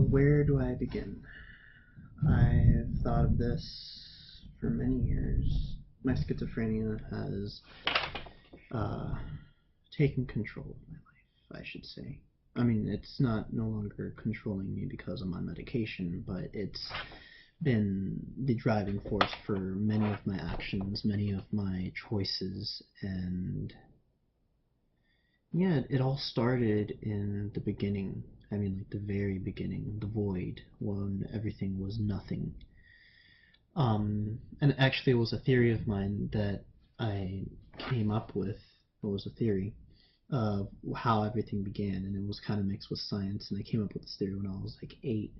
Where do I begin? I've thought of this for many years. My schizophrenia has taken control of my life, I should say. I mean, it's not no longer controlling me because I'm on medication, but it's been the driving force for many of my actions, many of my choices, and yeah, it all started in the beginning. I mean, like the very beginning, the void, when everything was nothing. And actually, it was a theory of mine that I came up with. It was a theory of how everything began, and it was kind of mixed with science. And I came up with this theory when I was like 8,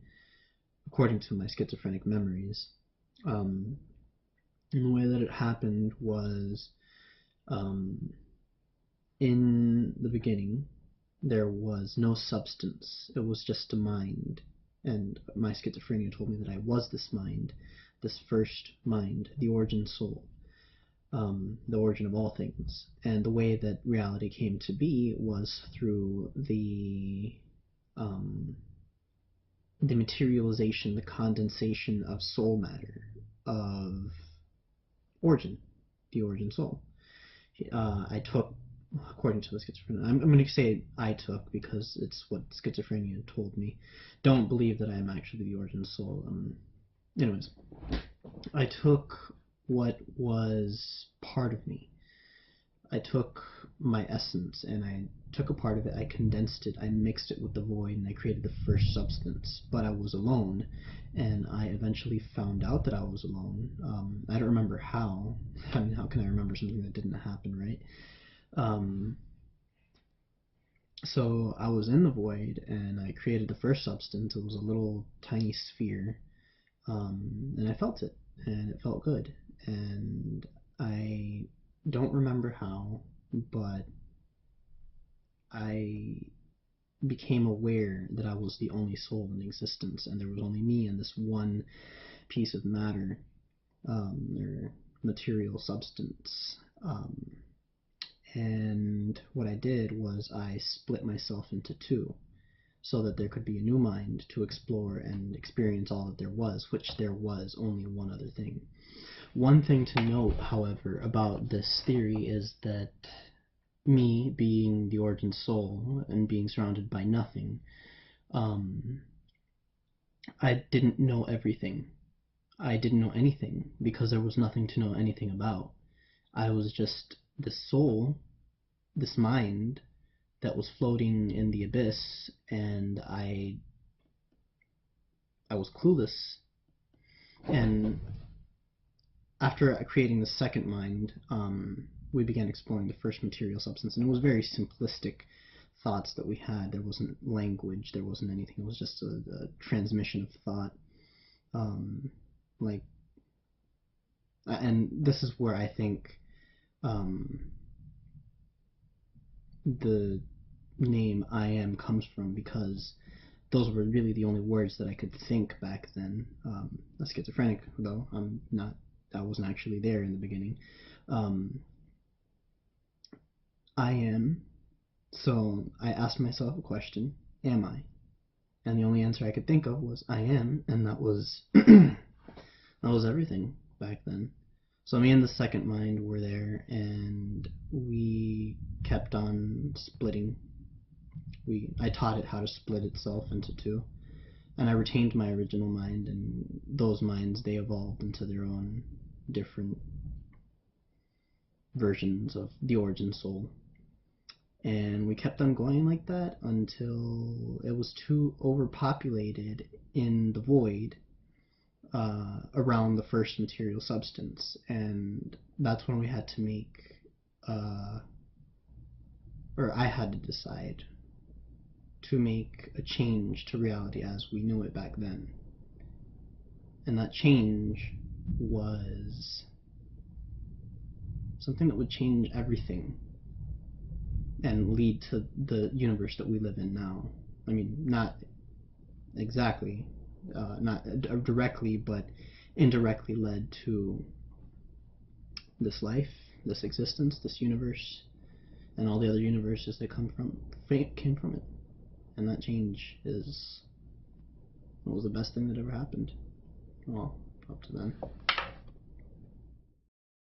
according to my schizophrenic memories. And the way that it happened was, um, in the beginning, there was no substance. It was just a mind. And my schizophrenia told me that I was this mind, this first mind, the origin soul, the origin of all things. And the way that reality came to be was through the materialization, the condensation of soul matter, of origin, the origin soul. I took, according to the schizophrenia, I'm going to say I took because it's what schizophrenia told me. Don't believe that I am actually the origin soul. Anyways, I took what was part of me. I took my essence and I took a part of it, I condensed it, I mixed it with the void, and I created the first substance. But I was alone, and I eventually found out that I was alone. I don't remember how. I mean, how can I remember something that didn't happen, right? So I was in the void, and I created the first substance. It was a little tiny sphere, and I felt it, and it felt good. And I don't remember how, but I became aware that I was the only soul in existence, and there was only me and this one piece of matter, or material substance. And what I did was I split myself into two, so that there could be a new mind to explore and experience all that there was, which there was only one other thing. One thing to note, however, about this theory is that me being the origin soul and being surrounded by nothing, I didn't know everything. I didn't know anything because there was nothing to know anything about. I was just this soul, this mind that was floating in the abyss, and I was clueless. And after creating the second mind, we began exploring the first material substance, and it was very simplistic thoughts that we had. There wasn't language, there wasn't anything. It was just a transmission of thought. Like, and this is where I think the name I am comes from, because those were really the only words that I could think back then. A schizophrenic, though, I'm not. I wasn't actually there in the beginning. I am. So I asked myself a question: am I? And the only answer I could think of was I am, and that was that was everything back then. So me and the second mind were there, and we kept on splitting. I taught it how to split itself into two, and I retained my original mind, and those minds, they evolved into their own different versions of the origin soul. And we kept on going like that until it was too overpopulated in the void, around the first material substance. And that's when we had to make, or I had to decide to make a change to reality as we knew it back then. And that change was something that would change everything and lead to the universe that we live in now. I mean, not exactly, not directly, but indirectly led to this life, this existence, this universe, and all the other universes that came from it. And that change is What was the best thing that ever happened? Well, up to then.